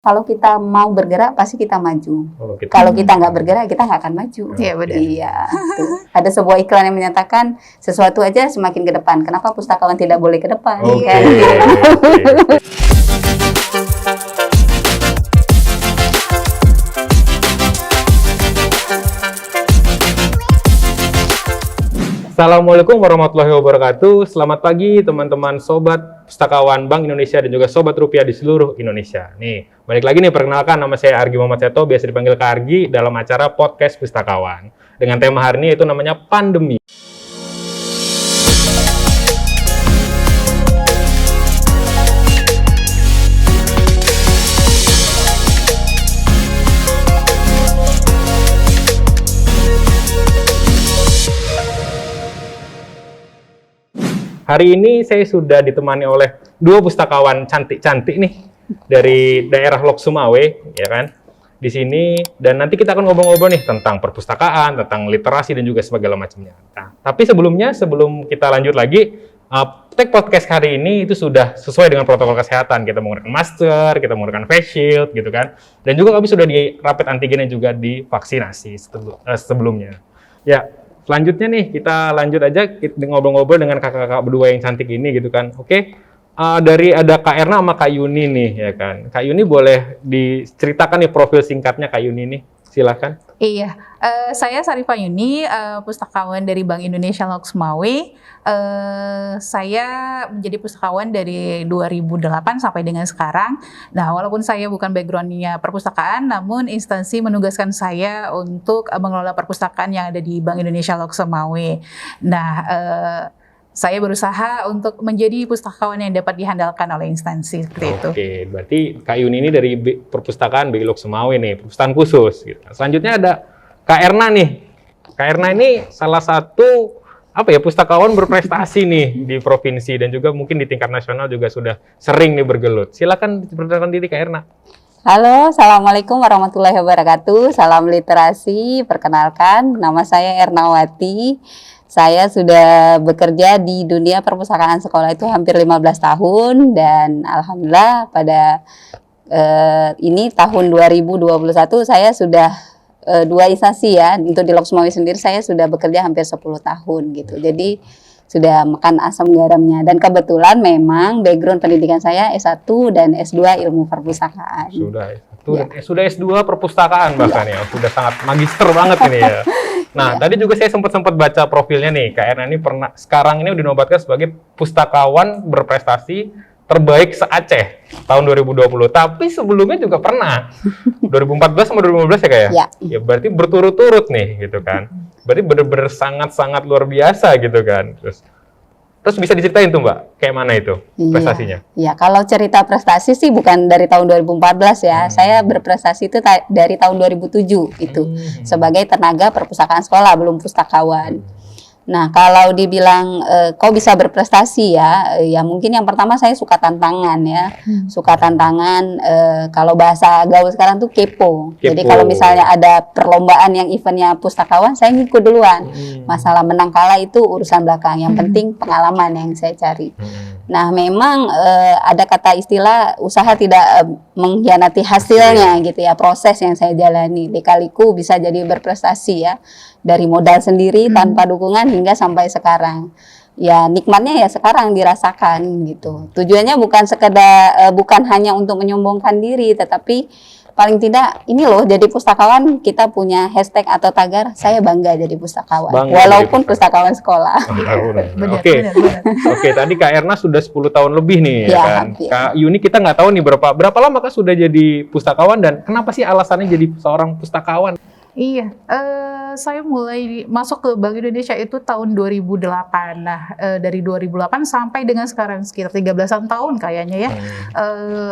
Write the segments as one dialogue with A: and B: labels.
A: kalau kita mau bergerak pasti kita maju. Kalau kita nggak bergerak kita nggak akan maju.
B: Iya benar.
A: Iya. Ada sebuah iklan yang menyatakan sesuatu aja semakin ke depan. Kenapa pustakawan tidak boleh ke depan? Kan?
C: Assalamualaikum warahmatullahi wabarakatuh. Selamat pagi teman-teman sobat pustakawan Bank Indonesia dan juga sobat rupiah di seluruh Indonesia. Nih, balik lagi nih, perkenalkan nama saya Argi Muhammad Seto, biasa dipanggil Kak Argi, dalam acara podcast pustakawan. Dengan tema hari ini itu namanya pandemi. Hari ini saya sudah ditemani oleh dua pustakawan cantik-cantik nih dari daerah Lok Sumawe, ya kan? Di sini, dan nanti kita akan ngobrol-ngobrol nih tentang perpustakaan, tentang literasi dan juga segala macamnya. Nah, tapi sebelum kita lanjut lagi, Tech Podcast hari ini itu sudah sesuai dengan protokol kesehatan. Kita menggunakan masker, kita menggunakan face shield, gitu kan? Dan juga kami sudah di rapid antigen dan juga divaksinasi sebelumnya. Ya. Selanjutnya nih, kita lanjut aja ngobrol-ngobrol dengan kakak-kakak berdua yang cantik ini gitu kan. Oke, dari ada Kak Erna sama Kak Yuni nih, ya kan. Kak Yuni boleh diceritakan nih profil singkatnya Kak Yuni nih, silahkan.
B: Iya, saya Sarifah Yuni, pustakawan dari Bank Indonesia Lok Sumawe. Saya menjadi pustakawan dari 2008 sampai dengan sekarang. Nah, walaupun saya bukan background-nya perpustakaan, namun instansi menugaskan saya untuk mengelola perpustakaan yang ada di Bank Indonesia Lok Sumawe. Nah, saya berusaha untuk menjadi pustakawan yang dapat dihandalkan oleh instansi seperti itu.
C: Oke, berarti Kak Yuni ini dari perpustakaan BI Lok Sumawe nih, perpustakaan khusus. Gitu. Selanjutnya ada Kak Erna nih. Kak Erna ini salah satu pustakawan berprestasi nih di provinsi dan juga mungkin di tingkat nasional juga sudah sering nih bergelut. Silakan perkenalkan diri Kak Erna.
A: Halo, Assalamualaikum warahmatullahi wabarakatuh. Salam literasi. Perkenalkan, nama saya Ernawati. Saya sudah bekerja di dunia perpustakaan sekolah itu hampir 15 tahun dan alhamdulillah pada ini tahun 2021 saya sudah dua instansi ya. Untuk di Lok Sumawe sendiri saya sudah bekerja hampir 10 tahun gitu. Jadi sudah makan asam garamnya dan kebetulan memang background pendidikan saya S1 dan S2 ilmu perpustakaan.
C: Sudah S1 dan sudah S2 perpustakaan bahkan ya. Sudah sangat magister banget ini ya. Nah, tadi juga saya sempat baca profilnya nih, Kak Erna ini sekarang ini dinobatkan sebagai pustakawan berprestasi terbaik se-Aceh tahun 2020. Tapi sebelumnya juga pernah 2014 sama 2015 ya Kak ya? Ya berarti berturut-turut nih gitu kan. Berarti benar-benar sangat-sangat luar biasa gitu kan. Terus bisa diceritain tuh Mbak, kayak mana itu prestasinya?
A: Iya, kalau cerita prestasi sih bukan dari tahun 2014 ya. Saya berprestasi itu dari tahun 2007 itu sebagai tenaga perpustakaan sekolah, belum pustakawan. Nah, kalau dibilang kok bisa berprestasi ya mungkin yang pertama saya suka tantangan ya. Suka tantangan, kalau bahasa gaul sekarang tuh kepo. Jadi kalau misalnya ada perlombaan yang eventnya pustakawan, saya ngikut duluan. Masalah menang kalah itu urusan belakang. Yang penting pengalaman yang saya cari. Nah, memang ada kata istilah usaha tidak mengkhianati hasilnya gitu ya. Proses yang saya jalani. Lika-liku bisa jadi berprestasi ya. Dari modal sendiri tanpa dukungan hingga sampai sekarang. Ya nikmatnya ya sekarang dirasakan gitu. Tujuannya bukan sekedar bukan hanya untuk menyombongkan diri, tetapi paling tidak ini loh, jadi pustakawan kita punya hashtag atau tagar saya bangga jadi pustakawan. Walaupun pustakawan sekolah.
C: Oke, tadi Kak Erna sudah 10 tahun lebih nih ya kan.
A: Hampir.
C: Kak Yuni kita nggak tahu nih berapa lama Kak sudah jadi pustakawan dan kenapa sih alasannya jadi seorang pustakawan?
B: Iya, saya mulai masuk ke Bank Indonesia itu tahun 2008. Nah, dari 2008 sampai dengan sekarang sekitar 13-an tahun kayaknya ya,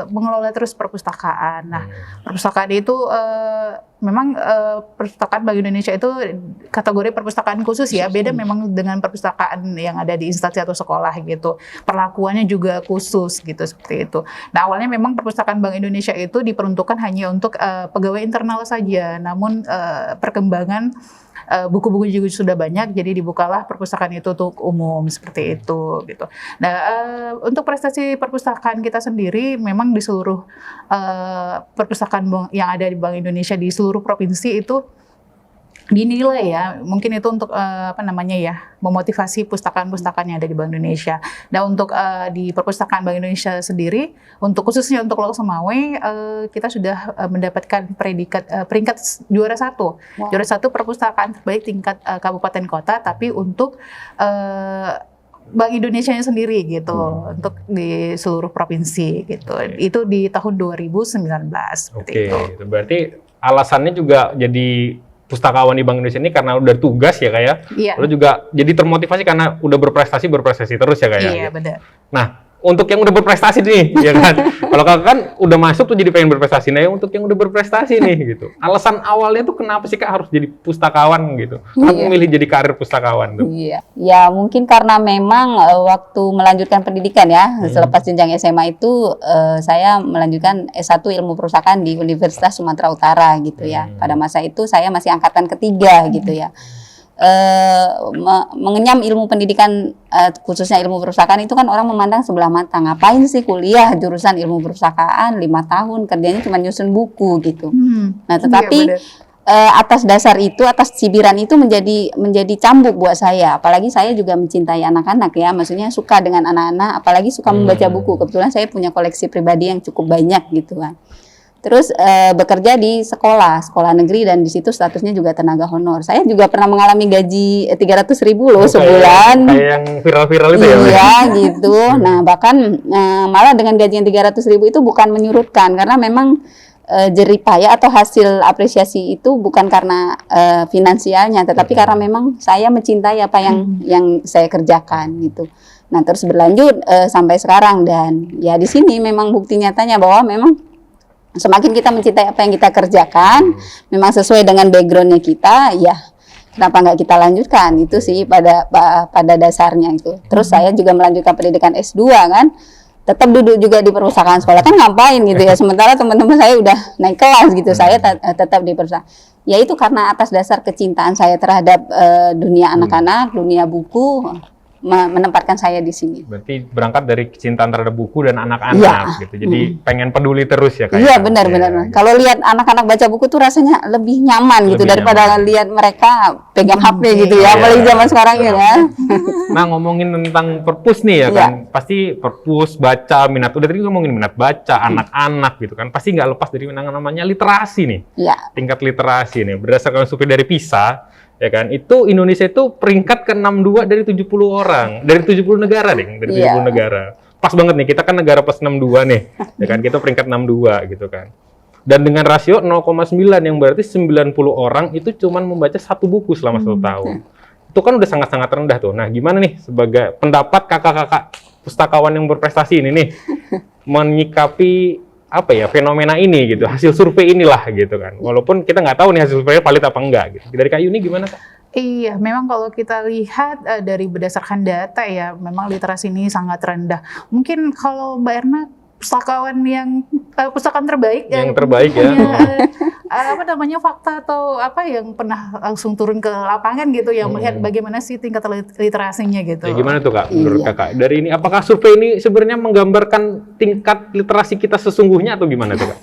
B: mengelola terus perpustakaan. Nah, perpustakaan itu memang perpustakaan Bank Indonesia itu kategori perpustakaan khusus ya, beda memang dengan perpustakaan yang ada di instansi atau sekolah gitu. Perlakuannya juga khusus gitu seperti itu. Nah, awalnya memang perpustakaan Bank Indonesia itu diperuntukkan hanya untuk pegawai internal saja, namun perkembangan buku-buku juga sudah banyak, jadi dibukalah perpustakaan itu untuk umum seperti itu gitu. Nah, untuk prestasi perpustakaan kita sendiri memang di seluruh perpustakaan yang ada di Bank Indonesia di seluruh provinsi itu dinilai ya, mungkin itu untuk memotivasi pustakaan-pustakaan yang ada di Bank Indonesia. Dan untuk di perpustakaan Bank Indonesia sendiri, khususnya untuk Lok Sumawe, kita sudah mendapatkan peringkat juara satu.
A: Wow.
B: Juara satu perpustakaan terbaik tingkat kabupaten kota, tapi untuk Bank Indonesia sendiri gitu, untuk di seluruh provinsi gitu. Itu di tahun 2019 seperti itu.
C: Berarti alasannya juga jadi pustakawan di Bank Indonesia ini karena udah tugas ya kayak, lalu juga jadi termotivasi karena udah berprestasi terus ya kayak.
B: Iya benar.
C: Nah, untuk yang udah berprestasi nih, ya kan? Kalau kakak kan udah masuk tuh jadi pengen berprestasi. Nah, untuk yang udah berprestasi nih gitu. Alasan awalnya tuh kenapa sih kak harus jadi pustakawan gitu? Kenapa memilih jadi karir pustakawan tuh?
A: Iya, ya mungkin karena memang waktu melanjutkan pendidikan ya, selepas jenjang SMA itu saya melanjutkan S1 Ilmu Perusahaan di Universitas Sumatera Utara gitu ya. Pada masa itu saya masih angkatan ketiga gitu ya. Mengenyam ilmu pendidikan khususnya ilmu perusahaan itu kan orang memandang sebelah mata, ngapain sih kuliah jurusan ilmu perusahaan 5 tahun kerjanya cuma nyusun buku gitu. Nah tetapi atas dasar itu, atas cibiran itu menjadi cambuk buat saya, apalagi saya juga mencintai anak-anak ya, maksudnya suka dengan anak-anak, apalagi suka membaca buku. Kebetulan saya punya koleksi pribadi yang cukup banyak gitu kan. Terus bekerja di sekolah negeri dan di situ statusnya juga tenaga honor. Saya juga pernah mengalami gaji 300.000 loh sebulan.
C: Kayak yang viral-viral itu ya?
A: Iya gitu. Nah bahkan malah dengan gaji yang 300.000 itu bukan menyurutkan karena memang jeripaya atau hasil apresiasi itu bukan karena finansialnya, tetapi karena memang saya mencintai apa yang saya kerjakan gitu. Nah terus berlanjut sampai sekarang dan ya di sini memang bukti nyatanya bahwa memang semakin kita mencintai apa yang kita kerjakan, memang sesuai dengan backgroundnya kita, ya kenapa nggak kita lanjutkan, itu sih pada dasarnya itu. Terus saya juga melanjutkan pendidikan S2 kan, tetap duduk juga di perusahaan sekolah, kan ngapain gitu ya, sementara teman-teman saya udah naik kelas gitu, saya tetap di perusahaan. Ya itu karena atas dasar kecintaan saya terhadap dunia anak-anak, dunia buku, menempatkan saya di sini.
C: Berarti berangkat dari kecintaan terhadap buku dan anak-anak gitu. Jadi pengen peduli terus ya kayak.
A: Iya benar-benar. Gitu. Kalau lihat anak-anak baca buku tuh rasanya lebih nyaman gitu daripada lihat mereka pegang HP gitu ya. Apalagi zaman sekarang ya kan.
C: Nah ngomongin tentang perpus nih ya kan. Pasti perpus baca minat. Udah tadi ngomongin minat baca anak-anak gitu kan. Pasti nggak lepas dari namanya literasi nih. Iya. Tingkat literasi nih. Berdasarkan survei dari PISA. Ya kan, itu Indonesia itu peringkat ke-62 dari 70 orang, dari 70 negara deh, dari 70 negara. Pas banget nih, kita kan negara plus 62 nih, ya kan, kita peringkat 62 gitu kan. Dan dengan rasio 0,9 yang berarti 90 orang itu cuman membaca 1 buku selama 1 tahun. Itu kan udah sangat-sangat rendah tuh. Nah, gimana nih sebagai pendapat kakak-kakak pustakawan yang berprestasi ini nih, menyikapi apa ya fenomena ini gitu, hasil survei inilah gitu kan, walaupun kita nggak tahu nih hasil surveinya valid apa enggak gitu. Dari Kak Yuni gimana Kak?
B: Iya, memang kalau kita lihat dari berdasarkan data ya, memang literasi ini sangat rendah. Mungkin kalau Mbak Erna pustakawan yang pustakaan terbaik
C: yang terbaik ya,
B: apa namanya fakta atau apa yang pernah langsung turun ke lapangan gitu yang melihat bagaimana sih tingkat literasinya gitu.
C: Ya, gimana tuh Kak menurut Kakak? Dari ini apakah survei ini sebenarnya menggambarkan tingkat literasi kita sesungguhnya atau gimana tuh Kak?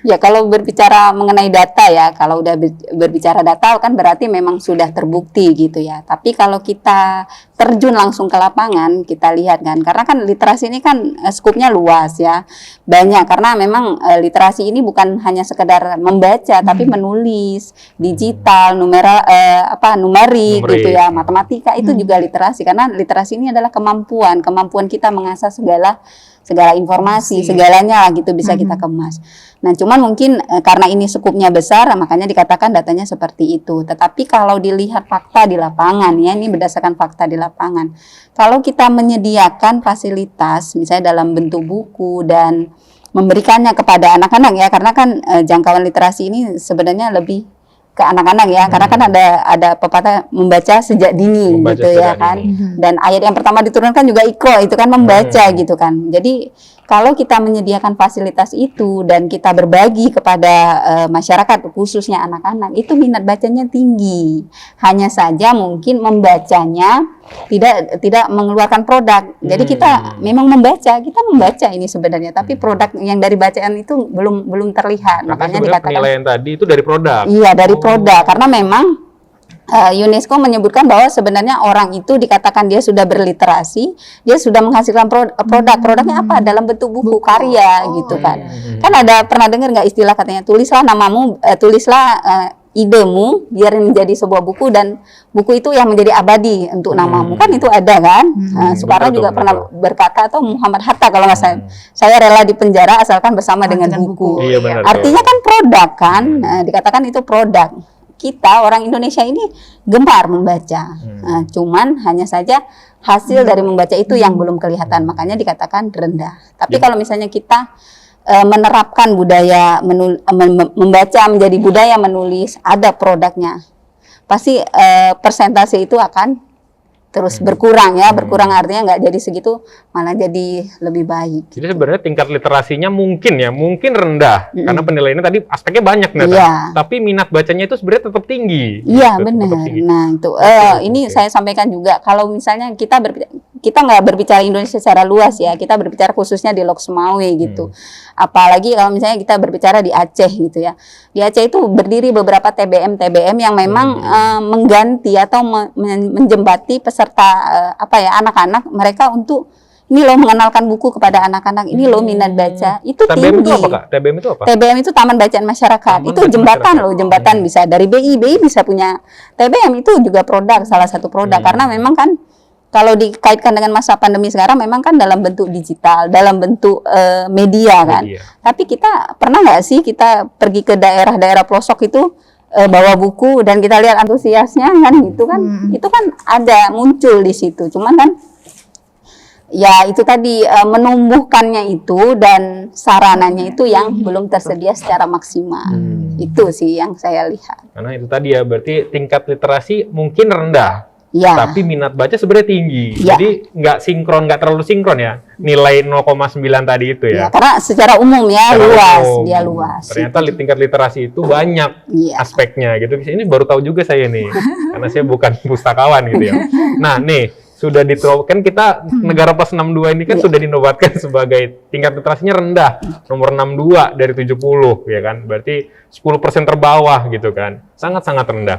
A: Ya kalau berbicara mengenai data ya, kalau udah berbicara data kan berarti memang sudah terbukti gitu ya. Tapi kalau kita terjun langsung ke lapangan, kita lihat kan, karena kan literasi ini kan skupnya luas ya, banyak karena memang literasi ini bukan hanya sekedar membaca, tapi menulis, digital, numerik gitu ya, matematika itu juga literasi, karena literasi ini adalah kemampuan kita mengasah segala informasi, segalanya lah gitu bisa kita kemas. Nah, cuman mungkin karena ini skupnya besar, makanya dikatakan datanya seperti itu. Tetapi kalau dilihat fakta di lapangan, ya ini berdasarkan fakta di lapangan. Kalau kita menyediakan fasilitas, misalnya dalam bentuk buku dan memberikannya kepada anak-anak ya, karena kan jangkauan literasi ini sebenarnya lebih ke anak-anak ya, karena kan ada pepatah membaca sejak dini gitu ya kan. Dan ayat yang pertama diturunkan juga Iqra, itu kan membaca gitu kan. Jadi kalau kita menyediakan fasilitas itu dan kita berbagi kepada masyarakat, khususnya anak-anak, itu minat bacanya tinggi. Hanya saja mungkin membacanya tidak mengeluarkan produk. Jadi kita memang kita membaca ini sebenarnya, tapi produk yang dari bacaan itu belum terlihat.
C: Karena
A: Makanya dikatakan
C: penilaian tadi itu dari produk.
A: Iya, dari produk. Karena memang UNESCO menyebutkan bahwa sebenarnya orang itu dikatakan dia sudah berliterasi, dia sudah menghasilkan produk. Produknya apa? Dalam bentuk buku karya gitu kan. Kan ada pernah dengar nggak istilah katanya tulislah namamu, tulislah idemu biar menjadi sebuah buku dan buku itu yang menjadi abadi untuk namamu. Kan itu ada kan. Soekarno juga pernah berkata, atau Muhammad Hatta kalau nggak salah, saya rela di penjara asalkan bersama dengan buku.
C: Iya, benar,
A: artinya kan produk kan, dikatakan itu produk. Kita orang Indonesia ini gemar membaca, cuman hanya saja hasil dari membaca itu yang belum kelihatan, makanya dikatakan rendah. Tapi kalau misalnya kita menerapkan budaya membaca menjadi budaya menulis, ada produknya, pasti persentase itu akan terus berkurang ya, berkurang artinya nggak jadi segitu, malah jadi lebih baik.
C: Jadi sebenarnya tingkat literasinya mungkin rendah, karena penilaiannya tadi aspeknya banyak ternyata.
A: Iya.
C: Tapi minat bacanya itu sebenarnya tetap tinggi.
A: Iya,
C: Tetap
A: benar.
C: tinggi.
A: Nah itu, ini saya sampaikan juga, kalau misalnya kita nggak berbicara Indonesia secara luas ya, kita berbicara khususnya di Lok Sumawe gitu. Apalagi kalau misalnya kita berbicara di Aceh gitu ya. Di Aceh itu berdiri beberapa TBM yang memang mengganti atau menjembati peserta anak-anak mereka untuk ini loh mengenalkan buku kepada anak-anak, ini loh minat baca itu
C: TBM
A: tinggi.
C: itu apa, Kak? TBM itu apa?
A: TBM itu Taman Bacaan Masyarakat. Itu jembatan loh, jembatan bisa dari BI bisa punya TBM, itu juga produk, salah satu produk. Karena memang kan kalau dikaitkan dengan masa pandemi sekarang memang kan dalam bentuk digital, dalam bentuk media kan. Tapi kita pernah nggak sih kita pergi ke daerah-daerah pelosok itu bawa buku dan kita lihat antusiasnya kan gitu kan. Itu kan ada muncul di situ. Cuman kan ya itu tadi menumbuhkannya itu dan sarananya itu yang belum tersedia secara maksimal. Itu sih yang saya lihat.
C: Karena itu tadi ya, berarti tingkat literasi mungkin rendah.
A: Ya.
C: Tapi minat baca sebenarnya tinggi.
A: Ya.
C: Jadi nggak terlalu sinkron ya. Nilai 0,9 tadi itu ya.
A: Ya, karena secara umum ya dia luas.
C: Ternyata tingkat literasi itu banyak aspeknya gitu. Ini baru tahu juga saya nih. Karena saya bukan pustakawan gitu ya. Nah, nih sudah kan kita negara plus 62 ini kan sudah dinobatkan sebagai tingkat literasinya rendah, nomor 62 dari 70 ya kan. Berarti 10% terbawah gitu kan. Sangat-sangat rendah.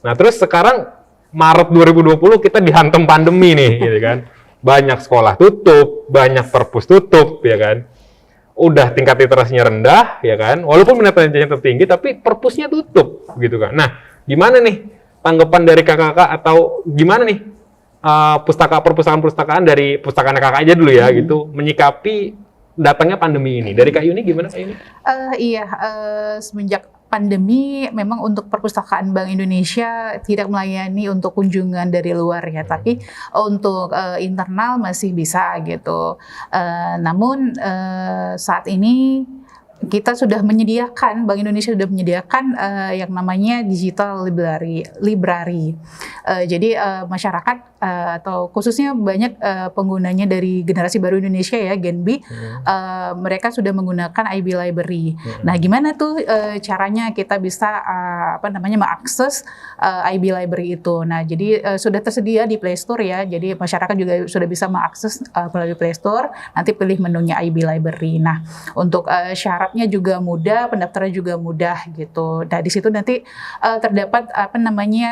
C: Nah, terus sekarang Maret 2020 kita dihantam pandemi nih, gitu kan. Banyak sekolah tutup, banyak perpus tutup, ya kan. Udah tingkat literasinya rendah, ya kan. Walaupun minat bacanya tertinggi, tapi perpusnya tutup, gitu kan. Nah, gimana nih tanggapan dari kakak-kakak atau gimana nih perpustakaan dari pustakaan kakak aja dulu ya, gitu, menyikapi datangnya pandemi ini. Dari Kak Yuni gimana Kak Yuni?
B: Semenjak pandemi memang untuk perpustakaan Bank Indonesia tidak melayani untuk kunjungan dari luar ya, tapi untuk internal masih bisa gitu. Namun saat ini kita sudah menyediakan, Bank Indonesia sudah menyediakan yang namanya digital library. Jadi masyarakat atau khususnya banyak penggunanya dari generasi baru Indonesia ya, Gen B, mereka sudah menggunakan IB Library. Nah, gimana tuh caranya kita bisa mengakses IB Library itu? Nah, jadi sudah tersedia di Play Store ya. Jadi masyarakat juga sudah bisa mengakses melalui Play Store. Nanti pilih menunya IB Library. Nah, untuk syaratnya juga mudah, pendaftaran juga mudah gitu. Nah, di situ nanti terdapat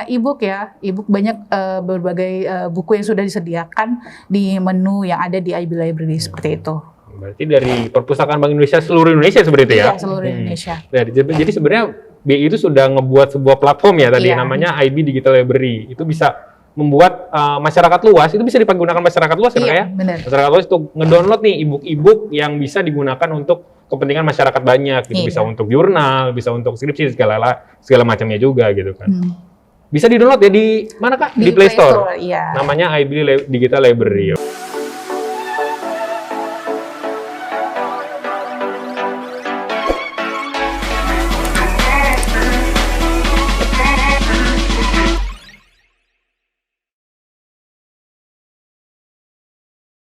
B: e-book ya. E-book banyak berbagai buku yang sudah disediakan di menu yang ada di IB Library seperti itu.
C: Berarti dari perpustakaan Bank Indonesia seluruh Indonesia seperti itu ya?
B: Iya, seluruh Indonesia.
C: Jadi sebenarnya BI itu sudah ngebuat sebuah platform ya tadi namanya IB Digital Library. Itu bisa membuat masyarakat luas, itu bisa dipergunakan masyarakat luas ya, ya?
B: Benar.
C: Masyarakat luas itu ngedownload nih e-book yang bisa digunakan untuk kepentingan masyarakat banyak. Itu bisa untuk jurnal, bisa untuk skripsi segala macamnya juga gitu kan. Bisa di-download ya di mana Kak? Di Play Store.
B: Iya.
C: Namanya IB Digital Library.